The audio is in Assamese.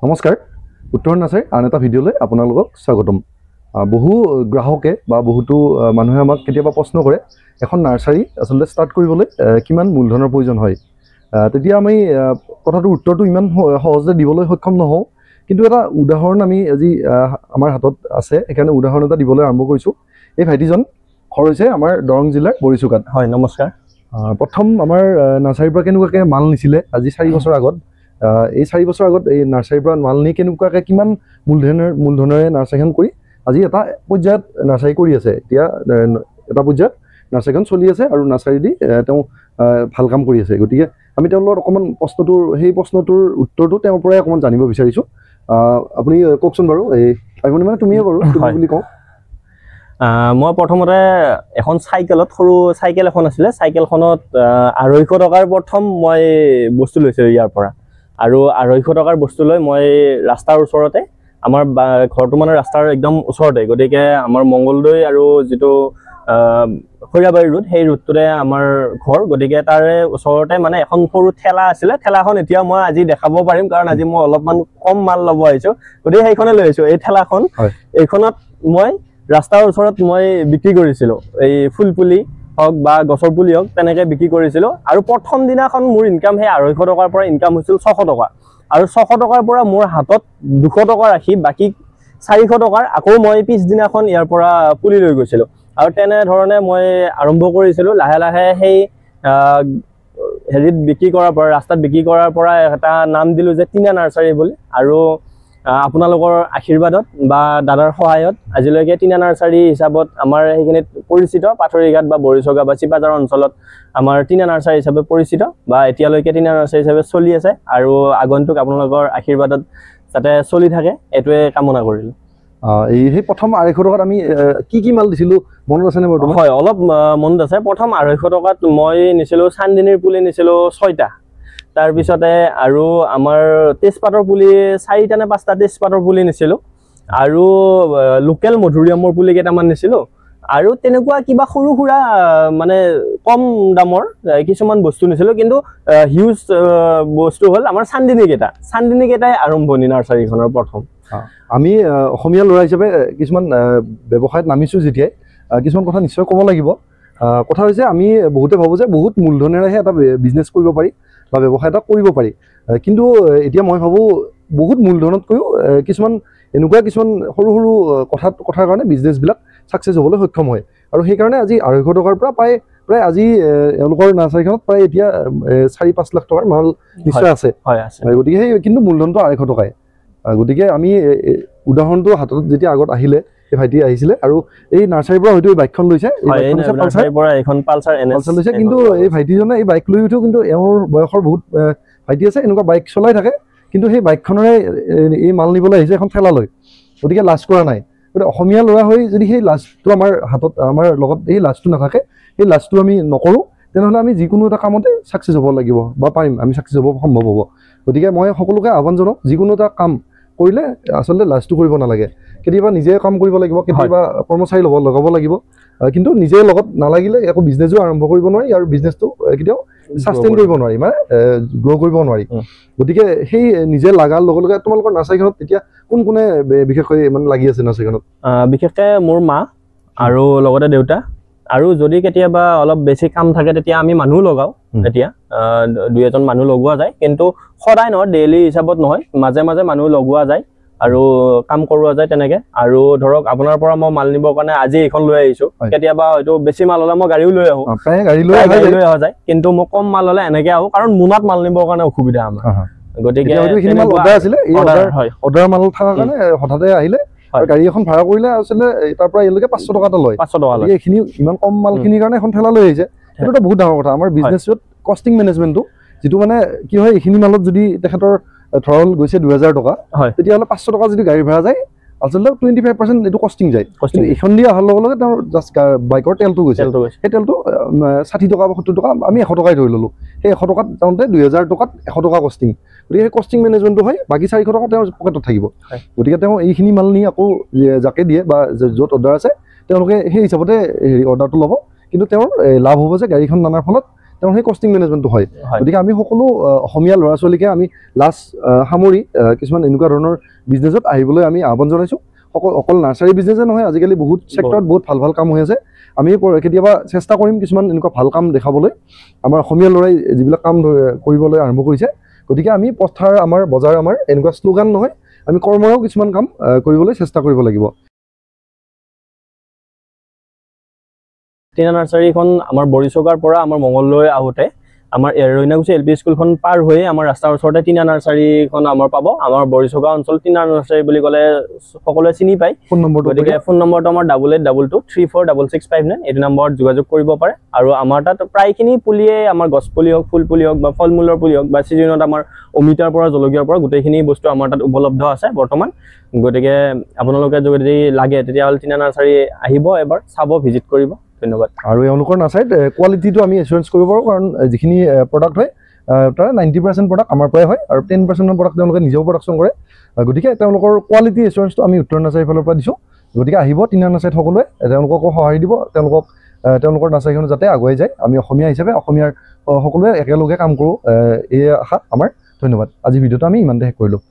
নমস্কাৰ উত্তৰ নাৰ্চাৰী আন এটা ভিডিঅ'লৈ আপোনালোকক স্বাগতম। বহু গ্ৰাহকে বা বহুতো মানুহে আমাক কেতিয়াবা প্ৰশ্ন কৰে এখন নাৰ্চাৰী আসলে ষ্টাৰ্ট কৰিবলৈ কিমান মূলধনৰ প্ৰয়োজন হয়। তেতিয়া আমি কথাটোৰ উত্তৰটো ইমান সহজে দিবলৈ সক্ষম নহওঁ, কিন্তু এটা উদাহৰণ আমি আজি আমাৰ হাতত আছে, সেইকাৰণে উদাহৰণ এটা দিবলৈ আৰম্ভ কৰিছোঁ। এই ভাইটিজন ঘৰ হৈছে আমাৰ দৰং জিলাৰ বৰিচুকাত। হয়, নমস্কাৰ। প্ৰথম আমাৰ নাৰ্চাৰীৰ পৰা কেনেকুৱাকৈ মাল নিছিলে আজি 4 বছৰ আগত, এই 4 বছৰ আগত এই নাৰ্চাৰীৰ পৰা মাল নি কেনেকুৱাকৈ কিমান মূলধনেৰে নাৰ্চাৰীখন কৰি আজি এটা পৰ্যায়ত নাৰ্চাৰী কৰি আছে। এতিয়া এটা পৰ্যায়ত নাৰ্চাৰীখন চলি আছে আৰু নাৰ্চাৰী দি তেওঁ ভাল কাম কৰি আছে। গতিকে আমি তেওঁৰ লগত অকণমান সেই প্ৰশ্নটোৰ উত্তৰটো তেওঁৰ পৰাই অকণমান জানিব বিচাৰিছোঁ। আপুনি কওকচোন বাৰু, এই আপুনি মানে তুমিয়ে বাৰু তুমি বুলি কওঁ। মই প্ৰথমতে এখন চাইকেলত, সৰু চাইকেল এখন আছিলে, চাইকেলখনত 250 টকাৰ প্ৰথম মই বস্তু লৈছিলোঁ ইয়াৰ পৰা। আৰু 250 টকাৰ বস্তু লৈ মই ৰাস্তাৰ ওচৰতে, আমাৰ ঘৰটো মানে ৰাস্তাৰ একদম ওচৰতে, গতিকে আমাৰ মংগলদৈ আৰু যিটো খৈৰাবাৰী ৰোড, সেই ৰোডটোতে আমাৰ ঘৰ। গতিকে তাৰে ওচৰতে মানে এখন সৰু ঠেলা আছিলে। ঠেলাখন এতিয়া মই আজি দেখাব পাৰিম, কাৰণ আজি মই অলপমান কম মাল ল'ব আহিছোঁ, গতিকে সেইখনে লৈ আহিছোঁ। এই ঠেলাখন, এইখনত মই ৰাস্তাৰ ওচৰত মই বিক্ৰী কৰিছিলোঁ, এই ফুল পুলি হওক বা গছৰ পুলি হওক, তেনেকৈ বিক্ৰী কৰিছিলোঁ। আৰু প্ৰথম দিনাখন মোৰ ইনকাম সেই 250 টকাৰ পৰা ইনকাম হৈছিল 600 টকা। আৰু 600 টকাৰ পৰা মোৰ হাতত 200 টকা ৰাখি বাকী 400 টকাৰ আকৌ মই পিছদিনাখন ইয়াৰ পৰা পুলি লৈ গৈছিলোঁ। আৰু তেনেধৰণে মই আৰম্ভ কৰিছিলোঁ। লাহে লাহে সেই হেৰিত বিক্ৰী কৰাৰ পৰা, ৰাস্তাত বিক্ৰী কৰাৰ পৰা এটা নাম দিলোঁ যে টিনা নাৰ্চাৰী বুলি। আৰু আপোনালোকৰ আশীৰ্বাদত বা দাদাৰ সহায়ত আজিলৈকে টিনা নাৰ্চাৰী হিচাপত আমাৰ সেইখিনিত পৰিচিত, পাথৰিঘাট বা বৰিচগা বা চিপাঝাৰ অঞ্চলত আমাৰ টিনা নাৰ্চাৰী হিচাপে পৰিচিত, বা এতিয়ালৈকে টিনা নাৰ্চাৰী হিচাপে চলি আছে। আৰু আগন্তুক আপোনালোকৰ আশীৰ্বাদত যাতে চলি থাকে, এইটোৱে কামনা কৰিলোঁ। সেই প্ৰথম 250 টকাত আমি কি মাল দিছিলোঁ মনত আছেনে বৰ্তমান? হয়, অলপ মনত আছে। প্ৰথম 250 টকাত মই নিছিলোঁ চানদিনীৰ পুলি নিছিলোঁ 6টা। তাৰপিছতে আৰু আমাৰ তেজপাতৰ পুলি 4টা নে 5টা তেজপাতৰ পুলি নিছিলোঁ। আৰু লোকেল মধুৰিআমৰ পুলি কেইটামান নিছিলোঁ। আৰু তেনেকুৱা কিবা সৰু সুৰা মানে কম দামৰ কিছুমান বস্তু নিছিলোঁ। কিন্তু হিউজ বস্তু হ'ল আমাৰ চানদিনী কেইটাই আৰম্ভণি নাৰ্চাৰীখনৰ প্ৰথম। আমি অসমীয়া ল'ৰা হিচাপে কিছুমান ব্যৱসায়ত নামিছোঁ যেতিয়াই কিছুমান কথা নিশ্চয় ক'ব লাগিব। কথা হৈছে, আমি বহুতে ভাবোঁ যে বহুত মূলধনেৰেহে এটা বিজনেছ কৰিব পাৰি বা ব্যৱসায় এটা কৰিব পাৰি। কিন্তু এতিয়া মই ভাবোঁ বহুত মূলধনতকৈও কিছুমান সৰু সৰু কথাৰ কাৰণে বিজনেছবিলাক ছাকচেছ হ'বলৈ সক্ষম হয়। আৰু সেইকাৰণে আজি 250 টকাৰ পৰা প্ৰায় আজি এওঁলোকৰ নাৰ্চাৰীখনত প্ৰায় এতিয়া 4-5 লাখ টকাৰ মাল নিশ্চয় আছে। গতিকে কিন্তু মূলধনটো 250 টকাই। গতিকে আমি উদাহৰণটো হাতত যেতিয়া আগত আহিলে, এই ভাইটি আহিছিলে আৰু এই নাৰ্চাৰীৰ পৰা হয়তো এই বাইকখন লৈছে, লৈছে। কিন্তু এই ভাইটিজনে এই বাইক লৈ উঠিও কিন্তু এওঁৰ বয়সৰ বহুত ভাইটি আছে, এনেকুৱা বাইক চলাই থাকে, কিন্তু সেই বাইকখনেৰে এই মাল নিবলৈ আহিছে এখন ঠেলা লৈ। গতিকে লাজ কৰা নাই। গতিকে অসমীয়া ল'ৰা হৈ যদি সেই লাজটো আমাৰ লগত এই লাজটো নাথাকে, সেই লাজটো আমি নকৰোঁ, তেনেহ'লে আমি যিকোনো এটা কামতে ছাকচেছ হ'ব লাগিব বা পাৰিম, আমি ছাকচেছ হ'ব সম্ভৱ হ'ব। গতিকে মই সকলোকে আহ্বান জনাওঁ, যিকোনো এটা কাম কৰিলে আচলতে লাজটো কৰিব নালাগে। কেতিয়াবা নিজে কাম কৰিব লাগিব, কেতিয়াবা কৰ্মচাৰী লগাব লাগিব, কিন্তু নিজে লগত নালাগিলে একো বিজনেছো আৰম্ভ কৰিব নোৱাৰি আৰু বিজনেছটো কেতিয়াও ছাষ্টেইন কৰিব নোৱাৰি, মানে গ্ৰ' কৰিব নোৱাৰি। গতিকে সেই নিজে লগাৰ লগে লগে তোমালোকৰ নাৰ্চাৰীখনত এতিয়া কোনে বিশেষকৈ মানে লাগি আছে নাৰ্চাৰীখনত? বিশেষকৈ মোৰ মা আৰু লগতে দেউতা। আৰু যদি কেতিয়াবা অলপ বেছি কাম থাকে তেতিয়া আমি মানুহ লগাওঁ। এতিয়া 2-এজন মানুহ লগোৱা যায়, কিন্তু সদায় নহয়, ডেইলি হিচাপত নহয়, মাজে মাজে মানুহ লগোৱা যায় আৰু কাম কৰোৱা যায় তেনেকে। আৰু ধৰক আপোনাৰ পৰা মই মাল নিবৰ কাৰণে আজি এইখন লৈ আহিছোঁ। কেতিয়াবা হয়তো বেছি মাল হ'লে মই গাড়ীও লৈ আহোঁ, গাড়ী লৈ অহা যায়। কিন্তু মই কম মাল হ'লে এনেকে আহোঁ, কাৰণ মোনাত মাল নিবৰ কাৰণে অসুবিধা আমাৰ। গতিকে অৰ্ডাৰ মাল থকাৰ কাৰণে হঠাতে আহিলে গাড়ী এখন ভাড়া কৰিলে আচলতে তাৰ পৰা এওঁলোকে 500 টকা এটা লয়। 500 টকা লয়। এইখিনি ইমান কম মালখিনিৰ কাৰণে এখন ঠেলা লৈ আহিছে, সেইটো এটা বহুত ডাঙৰ কথা। আমাৰ বিজনেছত কষ্টিং মেনেজমেণ্টটো যিটো মানে কি হয়, এইখিনি মালত যদি তেখেতৰ ধৰা হ'ল গৈছে 2000 টকা, তেতিয়াহ'লে 500 টকা যদি গাড়ী ভাড়া যায়, আচলতে 25% এইটো কষ্টিং যায়। এইখন দি অহাৰ লগে লগে তেওঁৰ জাষ্ট বাইকৰ তেলটো গৈছে, সেই তেলটো 60 টকা বা 70 টকা, আমি 100 টকাই ধৰি ল'লোঁ। সেই 100 টকাত যাওঁতে 2000 টকাত 100 টকা কষ্টিং। গতিকে সেই কষ্টিং মেনেজমেণ্টটো হয়, বাকী 400 টকা তেওঁৰ পকেটত থাকিব। গতিকে তেওঁ এইখিনি মাল নি আকৌ যাকে দিয়ে বা য'ত অৰ্ডাৰ আছে তেওঁলোকে সেই হিচাপতে অৰ্ডাৰটো ল'ব। কিন্তু তেওঁৰ লাভ হ'ব যে গাড়ীখন নানাৰ ফলত তেওঁৰ সেই কষ্টিং মেনেজমেণ্টটো হয় হয়। গতিকে আমি সকলো অসমীয়া ল'ৰা ছোৱালীকে আমি লাষ্ট সামৰি কিছুমান এনেকুৱা ধৰণৰ বিজনেছত আহিবলৈ আমি আহ্বান জনাইছোঁ অকল নাৰ্চাৰী বিজনেছে নহয় আজিকালি বহুত ছেক্টৰত বহুত ভাল ভাল কাম হৈ আছে আমি কেতিয়াবা চেষ্টা কৰিম কিছুমান এনেকুৱা ভাল কাম দেখাবলৈ আমাৰ অসমীয়া ল'ৰাই যিবিলাক কাম কৰিবলৈ আৰম্ভ কৰিছে গতিকে আমি পথাৰ আমাৰ বজাৰ আমাৰ এনেকুৱা শ্লোগান নহয় আমি কৰ্মৰাও কিছুমান কাম কৰিবলৈ চেষ্টা কৰিব লাগিব টিনা নাৰ্চাৰীখন আমাৰ বৰিচগাৰ পৰা আমাৰ মঙললৈ আহোঁতে আমাৰ ৰৈনাগুছি এল পি স্কুলখন পাৰ হৈয়ে আমাৰ ৰাস্তাৰ ওচৰতে টিনা নাৰ্চাৰীখন আমাৰ পাব আমাৰ বৰিচগা অঞ্চল টিনা নাৰ্চাৰী বুলি ক'লে সকলোৱে চিনি পায় ফোন নম্বৰটো গতিকে ফোন নম্বৰটো আমাৰ 8822346659 এইটো নম্বৰত যোগাযোগ কৰিব পাৰে আৰু আমাৰ তাত প্ৰায়খিনি পুলিয়ে আমাৰ গছ পুলি হওক ফুল পুলি হওক বা ফল মূলৰ পুলি হওক বা চিজনত আমাৰ অমিতাৰ পৰা জলকীয়াৰ পৰা গোটেইখিনি বস্তু আমাৰ তাত উপলব্ধ আছে বৰ্তমান গতিকে আপোনালোকে যদি লাগে তেতিয়াহ'লে টিনা নাৰ্চাৰী আহিব এবাৰ চাব ভিজিট কৰিব ধন্যবাদ আৰু এওঁলোকৰ নাৰ্চাৰীত কোৱালিটিটো আমি এছুৰেঞ্চ কৰিব পাৰোঁ কাৰণ যিখিনি প্ৰডাক্ট হয় তাৰ 90% প্ৰডাক্ট আমাৰ পৰাই হয় আৰু 10% প্ৰডাক্ট তেওঁলোকে নিজেও প্ৰডাকশ্যন কৰে গতিকে তেওঁলোকৰ কোৱালিটি এছুৰেঞ্চটো আমি উত্তৰ নাৰ্চাৰীৰ ফালৰ পৰা দিছোঁ গতিকে আহিব টিনা নাৰ্চাৰীত সকলোৱে তেওঁলোককো সহায় দিব তেওঁলোকৰ নাৰ্চাৰীখন যাতে আগুৱাই যায় আমি অসমীয়া হিচাপে অসমীয়াৰ সকলোৱে একেলগে কাম কৰোঁ এই আশা আমাৰ ধন্যবাদ আজি ভিডিঅ'টো আমি ইমানতে শেষ কৰিলোঁ